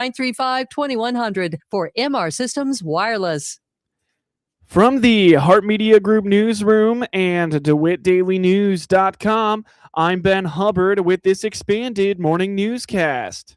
935-2100 for MR Systems Wireless. From the Heart Media Group newsroom and DeWittDailyNews.com, I'm Ben Hubbard with this expanded morning newscast.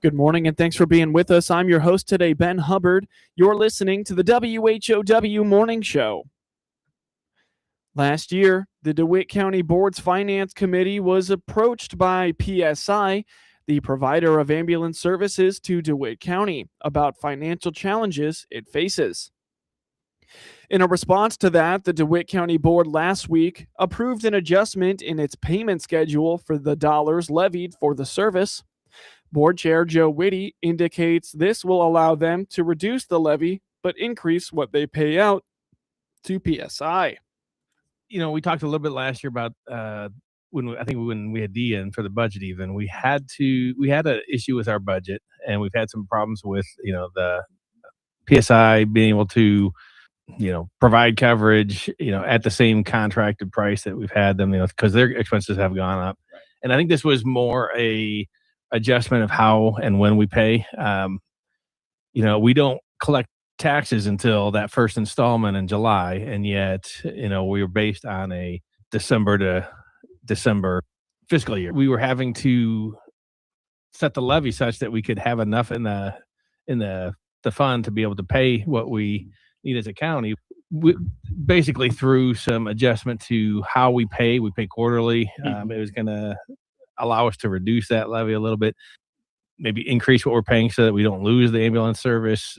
Good morning and thanks for being with us. I'm your host today, Ben Hubbard. You're listening to the WHOW Morning Show. Last year, the DeWitt County Board's Finance Committee was approached by PSI, the provider of ambulance services to DeWitt County, about financial challenges it faces. In a response to that, the DeWitt County Board last week approved an adjustment in its payment schedule for the dollars levied for the service. Board Chair Joe Whitty indicates this will allow them to reduce the levy, but increase what they pay out to PSI. You know, we talked a little bit last year about when we had Dee in for the budget. Even we had an issue with our budget, and we've had some problems with the PSI being able to provide coverage at the same contracted price that we've had them, because their expenses have gone up. Right. And I think this was more a adjustment of how and when we pay. We don't collect taxes until that first installment in July, and yet we were based on a December to December fiscal year. We were having to set the levy such that we could have enough in the fund to be able to pay what we need as a county. We, basically through some adjustment to how we pay quarterly. It was going to allow us to reduce that levy a little bit, maybe increase what we're paying so that we don't lose the ambulance service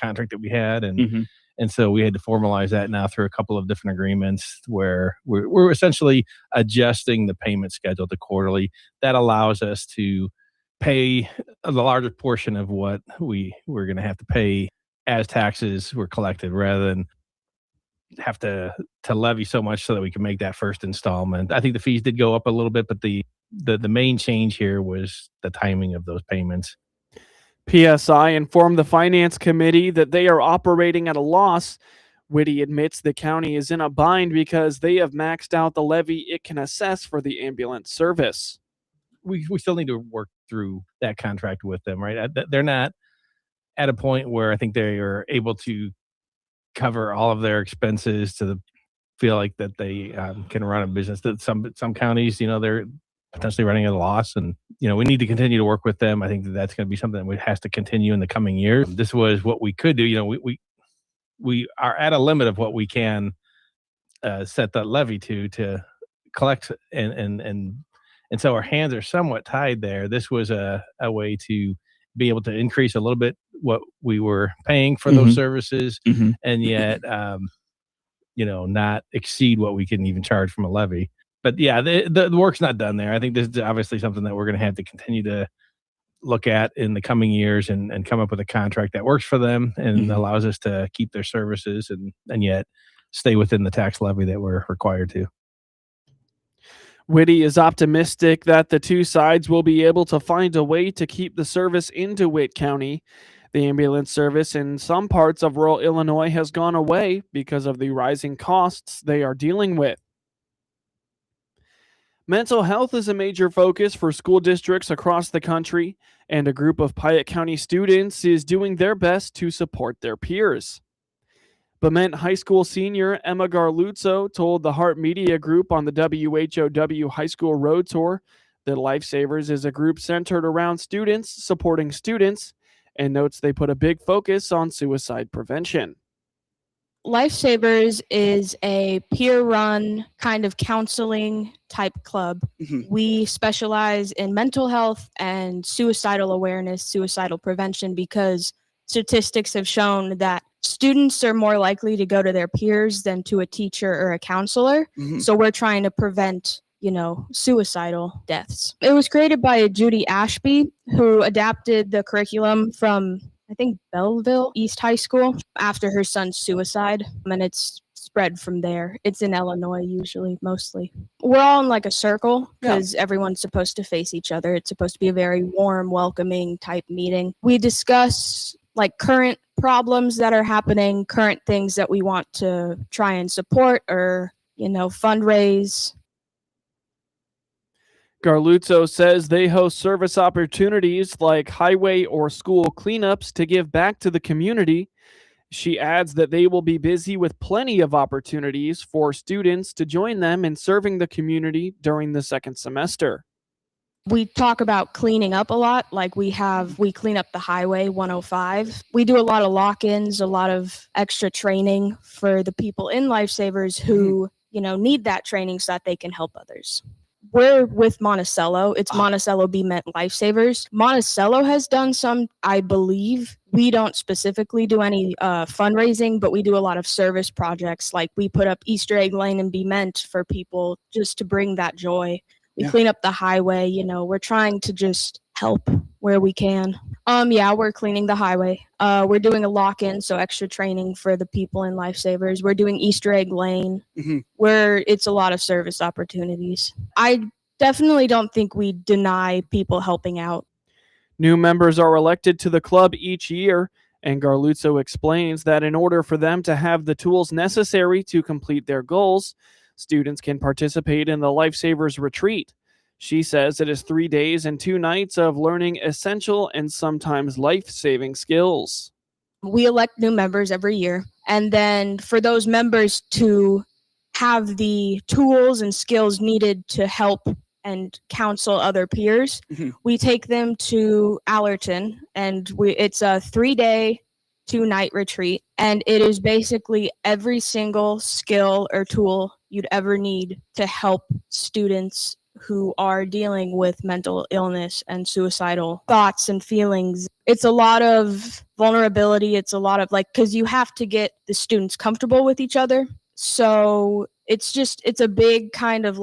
contract that we had. And so we had to formalize that now through a couple of different agreements where we're essentially adjusting the payment schedule to quarterly. That allows us to pay the larger portion of what we're going to have to pay as taxes were collected, rather than have to levy so much so that we can make that first installment. I think the fees did go up a little bit, but the main change here was the timing of those payments. PSI informed the Finance Committee that they are operating at a loss. Whitty admits the county is in a bind because they have maxed out the levy it can assess for the ambulance service. We still need to work through that contract with them, right? They're not at a point where I think they are able to cover all of their expenses to feel like that they can run a business. That some counties, they're potentially running at a loss, and we need to continue to work with them. I think that's going to be something that has to continue in the coming years. This was what we could do. We are at a limit of what we can set that levy to collect, and so our hands are somewhat tied there. This was a way to be able to increase a little bit what we were paying for those services, and yet not exceed what we can even charge from a levy. But yeah, the work's not done there. I think this is obviously something that we're going to have to continue to look at in the coming years and come up with a contract that works for them and allows us to keep their services and yet stay within the tax levy that we're required to. Whitty is optimistic that the two sides will be able to find a way to keep the service in DeWitt County. The ambulance service in some parts of rural Illinois has gone away because of the rising costs they are dealing with. Mental health is a major focus for school districts across the country, and a group of Piatt County students is doing their best to support their peers. Bement High School senior Emma Garluzzo told the Heart Media Group on the WHOW High School Road Tour that Lifesavers is a group centered around students supporting students, and notes they put a big focus on suicide prevention. Lifesavers is a peer-run kind of counseling type club. We specialize in mental health and suicidal awareness, suicidal prevention, because statistics have shown that students are more likely to go to their peers than to a teacher or a counselor. So we're trying to prevent, suicidal deaths. It was created by Judy Ashby, who adapted the curriculum from, I think, Belleville East High School after her son's suicide. And it's spread from there. It's in Illinois usually, mostly. We're all in like a circle because everyone's supposed to face each other. It's supposed to be a very warm, welcoming type meeting. We discuss like current problems that are happening, current things that we want to try and support or, fundraise. Garluzzo says they host service opportunities like highway or school cleanups to give back to the community. She adds that they will be busy with plenty of opportunities for students to join them in serving the community during the second semester. We talk about cleaning up a lot. Like we clean up the highway 105. We do a lot of lock-ins, a lot of extra training for the people in Lifesavers who, need that training so that they can help others. We're with Monticello. It's Monticello Bement Lifesavers. Monticello has done some, I believe. We don't specifically do any fundraising, but we do a lot of service projects. Like we put up Easter egg lane in Bement for people just to bring that joy. We clean up the highway. We're trying to just help where we can. We're cleaning the highway. We're doing a lock-in, so extra training for the people in Lifesavers. We're doing Easter egg lane, where it's a lot of service opportunities. I definitely don't think we deny people helping out. New members are elected to the club each year, and Garluzzo explains that in order for them to have the tools necessary to complete their goals, students can participate in the Lifesavers Retreat. She says it is 3 days and 2 nights of learning essential and sometimes life-saving skills. We elect new members every year, and then for those members to have the tools and skills needed to help and counsel other peers, we take them to Allerton, and it's a 3-day, 2-night retreat, and it is basically every single skill or tool you'd ever need to help students who are dealing with mental illness and suicidal thoughts and feelings. It's a lot of vulnerability. It's a lot of because you have to get the students comfortable with each other. So it's a big kind of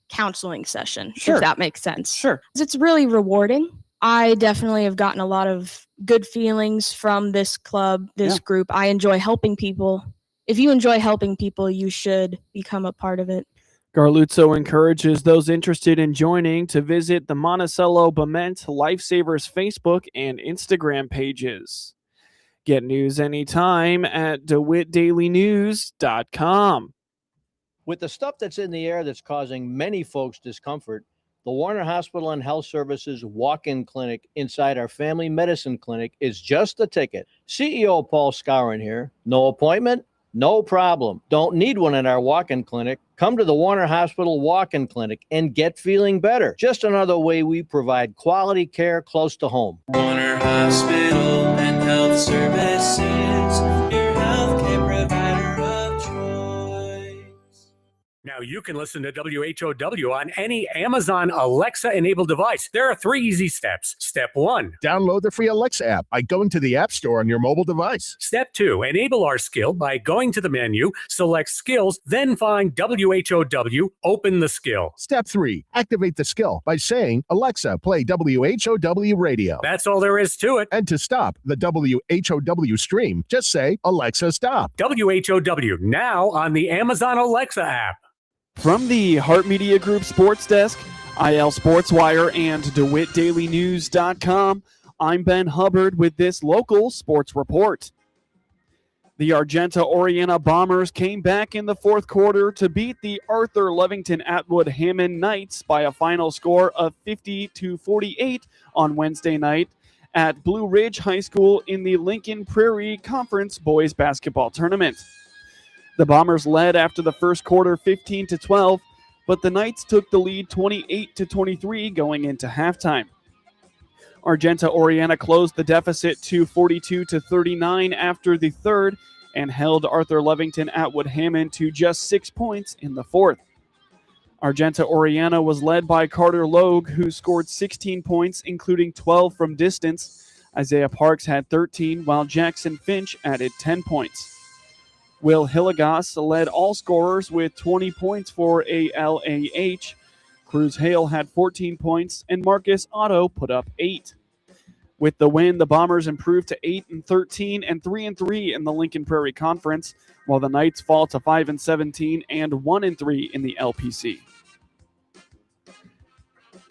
counseling session, if that makes sense. Sure. It's really rewarding. I definitely have gotten a lot of good feelings from this club, this group. I enjoy helping people. If you enjoy helping people, you should become a part of it. Garluzzo encourages those interested in joining to visit the Monticello Bement Lifesavers Facebook and Instagram pages. Get news anytime at DeWittDailyNews.com. With the stuff that's in the air that's causing many folks discomfort, the Warner Hospital and Health Services walk-in clinic inside our family medicine clinic is just the ticket. CEO Paul Scourin here. No appointment? No problem. Don't need one in our walk-in clinic. Come to the Warner Hospital walk-in clinic and get feeling better. Just another way we provide quality care close to home. Warner Hospital and Health Services, your healthcare provider of choice. Now you can listen to WHOW on any Amazon Alexa-enabled device. There are 3 easy steps. Step 1. Download the free Alexa app by going to the App Store on your mobile device. Step 2. Enable our skill by going to the menu, select Skills, then find WHOW, open the skill. Step 3. Activate the skill by saying, Alexa, play WHOW radio. That's all there is to it. And to stop the WHOW stream, just say, Alexa, stop. WHOW, now on the Amazon Alexa app. From the Hart Media Group Sports Desk, IL Sports Wire, and DeWittDailyNews.com, I'm Ben Hubbard with this local sports report. The Argenta-Oreana Bombers came back in the fourth quarter to beat the Arthur Levington Atwood Hammond Knights by a final score of 50-48 on Wednesday night at Blue Ridge High School in the Lincoln Prairie Conference Boys Basketball Tournament. The Bombers led after the first quarter 15-12, but the Knights took the lead 28-23 going into halftime. Argenta-Oreana closed the deficit to 42-39 after the third and held Arthur Levington Atwood Hammond to just 6 points in the fourth. Argenta-Oreana was led by Carter Logue, who scored 16 points, including 12 from distance. Isaiah Parks had 13, while Jackson Finch added 10 points. Will Hillegas led all scorers with 20 points for ALAH. Cruz Hale had 14 points, and Marcus Otto put up 8. With the win, the Bombers improved to 8-13 and 3-3 in the Lincoln Prairie Conference, while the Knights fall to 5-17 and 1-3 in the LPC.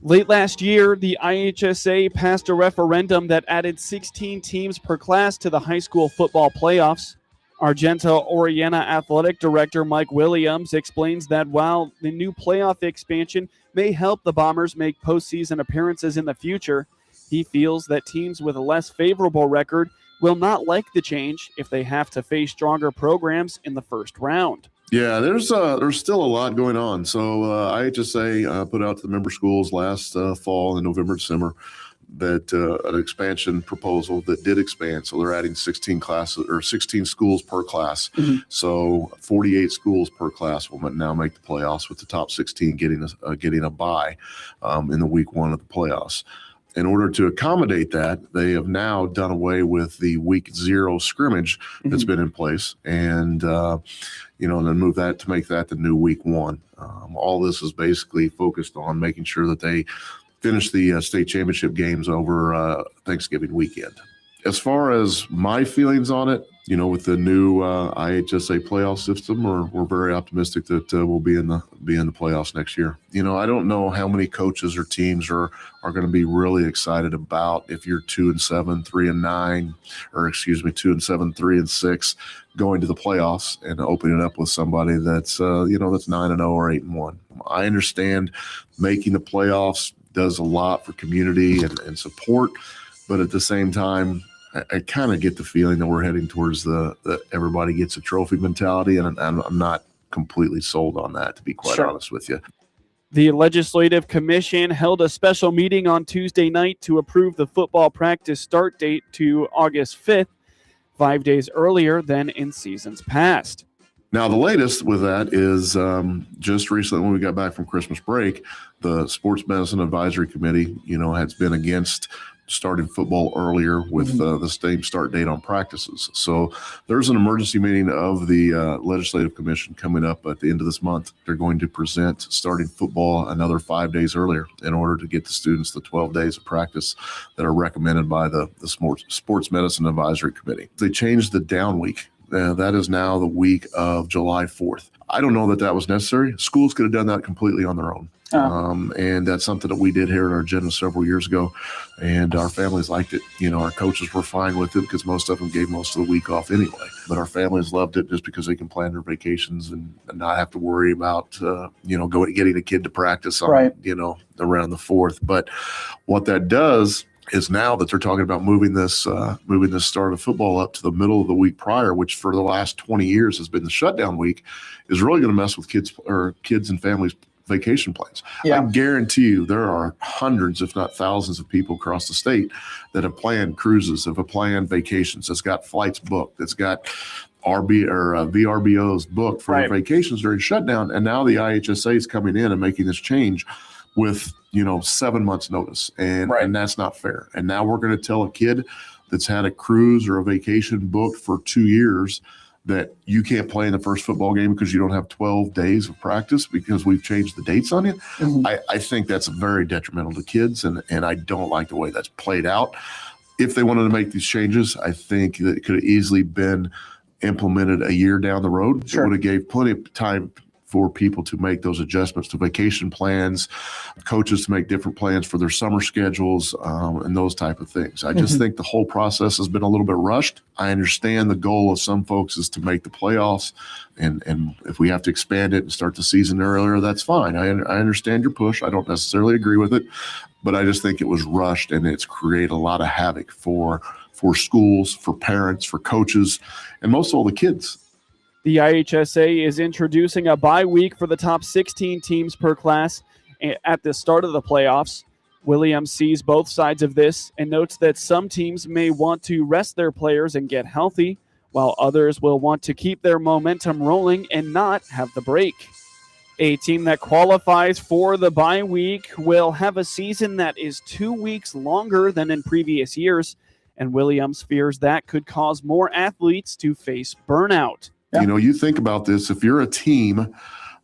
Late last year, the IHSA passed a referendum that added 16 teams per class to the high school football playoffs. Argenta-Oreana Athletic Director Mike Williams explains that while the new playoff expansion may help the Bombers make postseason appearances in the future, he feels that teams with a less favorable record will not like the change if they have to face stronger programs in the first round. Yeah, there's still a lot going on. So IHSA put out to the member schools last fall in November, December, that an expansion proposal that did expand. So they're adding 16 classes or 16 schools per class. Mm-hmm. So 48 schools per class will now make the playoffs, with the top 16 getting a bye in the week one of the playoffs. In order to accommodate that, they have now done away with the week 0 scrimmage that's been in place, and then move that to make that the new week 1. All this is basically focused on making sure that they finish the state championship games over Thanksgiving weekend. As far as my feelings on it, with the new IHSA playoff system, we're very optimistic that we'll be in the playoffs next year. I don't know how many coaches or teams are going to be really excited about if you're 2-7, 3-9, or 2-7, 3-6, going to the playoffs and opening up with somebody that's 9-0 or 8-1. I understand making the playoffs does a lot for community and support, but at the same time, I kind of get the feeling that we're heading towards the everybody gets a trophy mentality, and I'm not completely sold on that, to be quite honest with you. The Legislative Commission held a special meeting on Tuesday night to approve the football practice start date to August 5th, 5 days earlier than in seasons past. Now, the latest with that is just recently when we got back from Christmas break, the Sports Medicine Advisory Committee, has been against starting football earlier with the same start date on practices. So there's an emergency meeting of the Legislative Commission coming up at the end of this month. They're going to present starting football another 5 days earlier in order to get the students the 12 days of practice that are recommended by the Sports Medicine Advisory Committee. They changed the down week. That is now the week of July 4th. I don't know that was necessary. Schools could have done that completely on their own. And that's something that we did here at Argenta several years ago, and our families liked it. Our coaches were fine with it because most of them gave most of the week off anyway. But our families loved it just because they can plan their vacations and not have to worry about, getting a kid to practice on, around the 4th. But what that does is now that they're talking about moving this start of football up to the middle of the week prior, which for the last 20 years has been the shutdown week, is really going to mess with kids and families' vacation plans. Yeah. I guarantee you there are hundreds, if not thousands, of people across the state that have planned cruises, have planned vacations, that's got flights booked, that's got VRBOs booked for their vacations during shutdown. And now the IHSA is coming in and making this change with 7 months notice, and that's not fair. And now we're going to tell a kid that's had a cruise or a vacation booked for 2 years that you can't play in the first football game because you don't have 12 days of practice because we've changed the dates on you. Mm-hmm. I think that's very detrimental to kids, and I don't like the way that's played out. If they wanted to make these changes, I think that it could have easily been implemented a year down the road. Sure. It would have gave plenty of time for people to make those adjustments to vacation plans, coaches to make different plans for their summer schedules, and those type of things. I just think the whole process has been a little bit rushed. I understand the goal of some folks is to make the playoffs, and if we have to expand it and start the season earlier, that's fine. I understand your push. I don't necessarily agree with it, but I just think it was rushed, and it's created a lot of havoc for schools, for parents, for coaches, and most of all the kids. The IHSA is introducing a bye week for the top 16 teams per class at the start of the playoffs. Williams sees both sides of this and notes that some teams may want to rest their players and get healthy, while others will want to keep their momentum rolling and not have the break. A team that qualifies for the bye week will have a season that is 2 weeks longer than in previous years, and Williams fears that could cause more athletes to face burnout. You think about this, if you're a team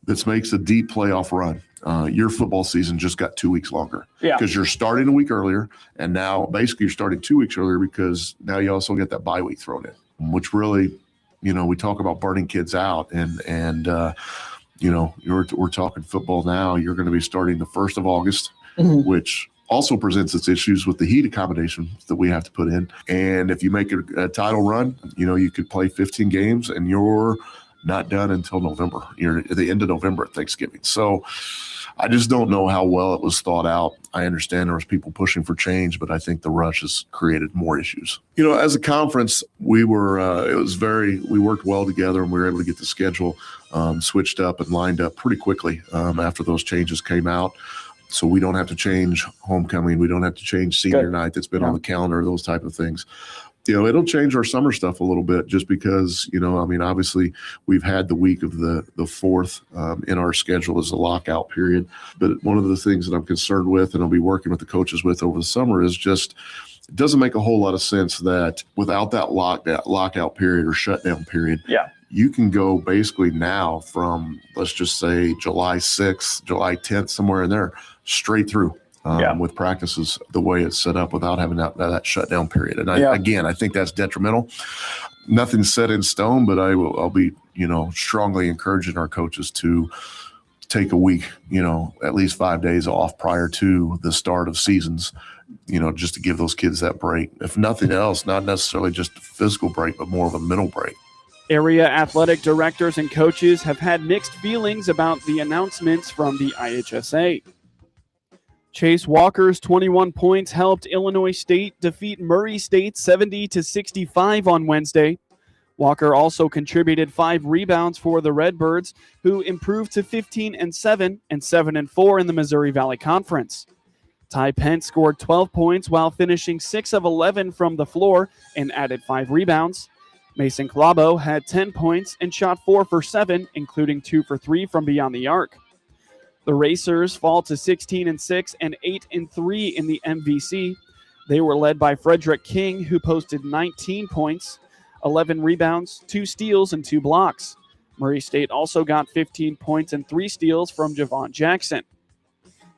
that makes a deep playoff run, your football season just got 2 weeks longer. Yeah. Because you're starting a week earlier, and now basically you're starting 2 weeks earlier because now you also get that bye week thrown in, which really, we talk about burning kids out, and we're talking football now. You're going to be starting the 1st of August, which also presents its issues with the heat accommodations that we have to put in. And if you make a title run, you could play 15 games and you're not done until November. You're at the end of November at Thanksgiving. So I just don't know how well it was thought out. I understand there was people pushing for change, but I think the rush has created more issues. As a conference, we worked well together, and we were able to get the schedule switched up and lined up pretty quickly after those changes came out. So we don't have to change homecoming. We don't have to change senior night that's been on the calendar, those type of things. It'll change our summer stuff a little bit just because, obviously we've had the week of the 4th in our schedule as a lockout period. But one of the things that I'm concerned with, and I'll be working with the coaches with over the summer, is just it doesn't make a whole lot of sense that without that lockout period or shutdown period, you can go basically now from, let's just say, July 6th, July 10th, somewhere in there, straight through with practices the way it's set up without having that shutdown period. And I think that's detrimental. Nothing's set in stone, but I'll be, strongly encouraging our coaches to take a week, at least 5 days off prior to the start of seasons, just to give those kids that break. If nothing else, not necessarily just a physical break, but more of a mental break. Area athletic directors and coaches have had mixed feelings about the announcements from the IHSA. Chase Walker's 21 points helped Illinois State defeat Murray State 70-65 on Wednesday. Walker also contributed 5 rebounds for the Redbirds, who improved to 15-7 and 7-4 in the Missouri Valley Conference. Ty Pence scored 12 points while finishing 6 of 11 from the floor and added 5 rebounds. Mason Clabo had 10 points and shot 4 for 7, including 2 for 3 from beyond the arc. The Racers fall to 16-6 and 8-3 in the MVC. They were led by Frederick King, who posted 19 points, 11 rebounds, 2 steals, and 2 blocks. Murray State also got 15 points and 3 steals from Javon Jackson.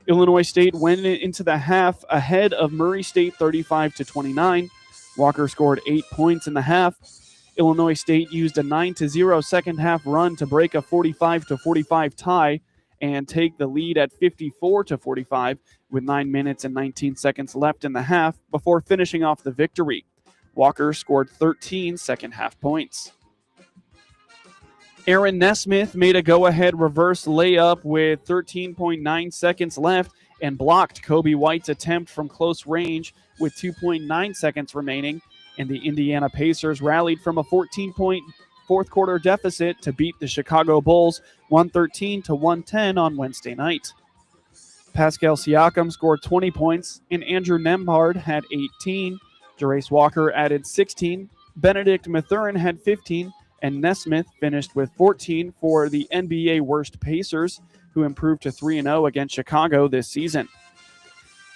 Illinois State went into the half ahead of Murray State 35-29. Walker scored 8 points in the half. Illinois State used a 9-0 second half run to break a 45-45 tie and take the lead at 54-45 with 9 minutes and 19 seconds left in the half before finishing off the victory. Walker scored 13 second half points. Aaron Nesmith made a go-ahead reverse layup with 13.9 seconds left and blocked Kobe White's attempt from close range with 2.9 seconds remaining, and the Indiana Pacers rallied from a 14-point fourth quarter deficit to beat the Chicago Bulls 113-110 on Wednesday night. Pascal Siakam scored 20 points, and Andrew Nembhard had 18. Jarace Walker added 16. Benedict Mathurin had 15, and Nesmith finished with 14 for the NBA worst Pacers, who improved to 3-0 against Chicago this season.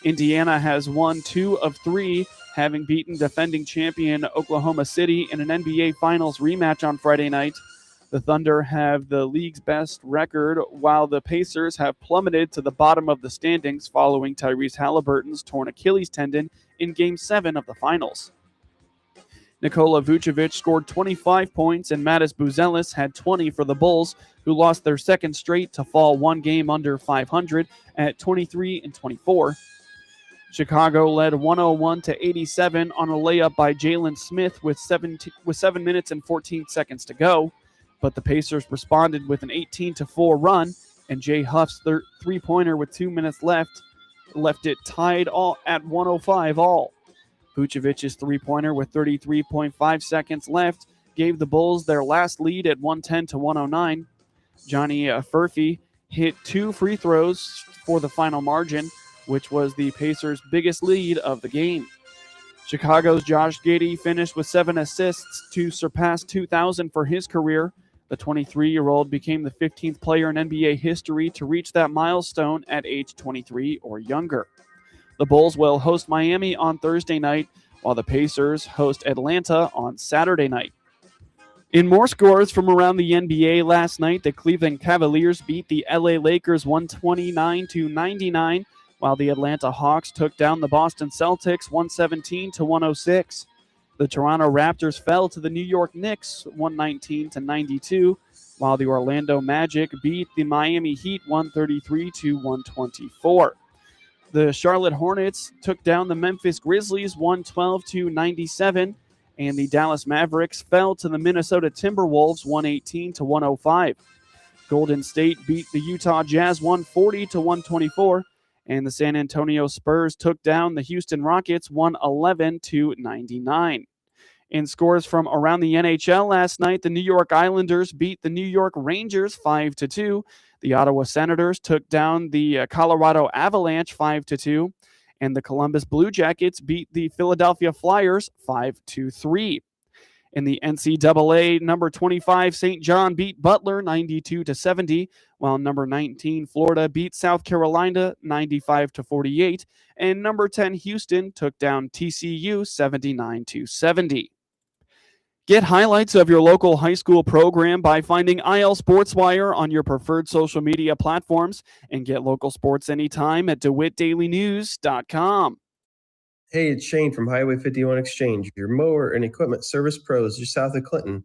Indiana has won 2 of 3, having beaten defending champion Oklahoma City in an NBA Finals rematch on Friday night. The Thunder have the league's best record, while the Pacers have plummeted to the bottom of the standings following Tyrese Halliburton's torn Achilles tendon in Game 7 of the Finals. Nikola Vucevic scored 25 points, and Mattis Buzelis had 20 for the Bulls, who lost their second straight to fall 1 game under 500 at 23-24. Chicago led 101-87 on a layup by Jalen Smith with 7 minutes and 14 seconds to go, but the Pacers responded with an 18-4 run, and Jay Huff's three-pointer with 2 minutes left it tied all at 105 all. Vucevic's three-pointer with 33.5 seconds left gave the Bulls their last lead at 110-109. Johnny Furphy hit 2 free throws for the final margin, which was the Pacers' biggest lead of the game. Chicago's Josh Giddey finished with 7 assists to surpass 2,000 for his career. The 23-year-old became the 15th player in NBA history to reach that milestone at age 23 or younger. The Bulls will host Miami on Thursday night, while the Pacers host Atlanta on Saturday night. In more scores from around the NBA last night, the Cleveland Cavaliers beat the LA Lakers 129-99, while the Atlanta Hawks took down the Boston Celtics 117-106. The Toronto Raptors fell to the New York Knicks 119-92, while the Orlando Magic beat the Miami Heat 133-124. The Charlotte Hornets took down the Memphis Grizzlies 112-97, and the Dallas Mavericks fell to the Minnesota Timberwolves 118-105. Golden State beat the Utah Jazz 140-124, and the San Antonio Spurs took down the Houston Rockets 111-99. In scores from around the NHL last night, the New York Islanders beat the New York Rangers 5-2. The Ottawa Senators took down the Colorado Avalanche 5-2. And the Columbus Blue Jackets beat the Philadelphia Flyers 5-3. In the NCAA, number 25 St. John beat Butler 92-70, while number 19 Florida beat South Carolina 95-48, and number 10 Houston took down TCU 79-70. Get highlights of your local high school program by finding IL SportsWire on your preferred social media platforms, and get local sports anytime at DeWittDailyNews.com. Hey, it's Shane from Highway 51 Exchange, your mower and equipment service pros just south of Clinton.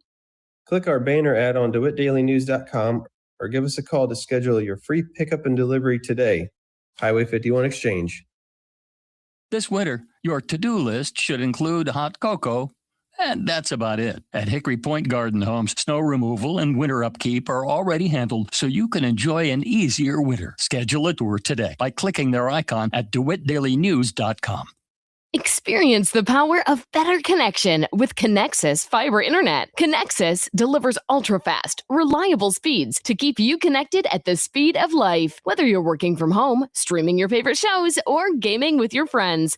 Click our banner ad on DeWittDailyNews.com or give us a call to schedule your free pickup and delivery today. Highway 51 Exchange. This winter, your to-do list should include hot cocoa, and that's about it. At Hickory Point Garden Homes, snow removal and winter upkeep are already handled so you can enjoy an easier winter. Schedule a tour today by clicking their icon at DeWittDailyNews.com. Experience the power of better connection with Connexus Fiber Internet. Connexus delivers ultra-fast, reliable speeds to keep you connected at the speed of life. Whether you're working from home, streaming your favorite shows, or gaming with your friends,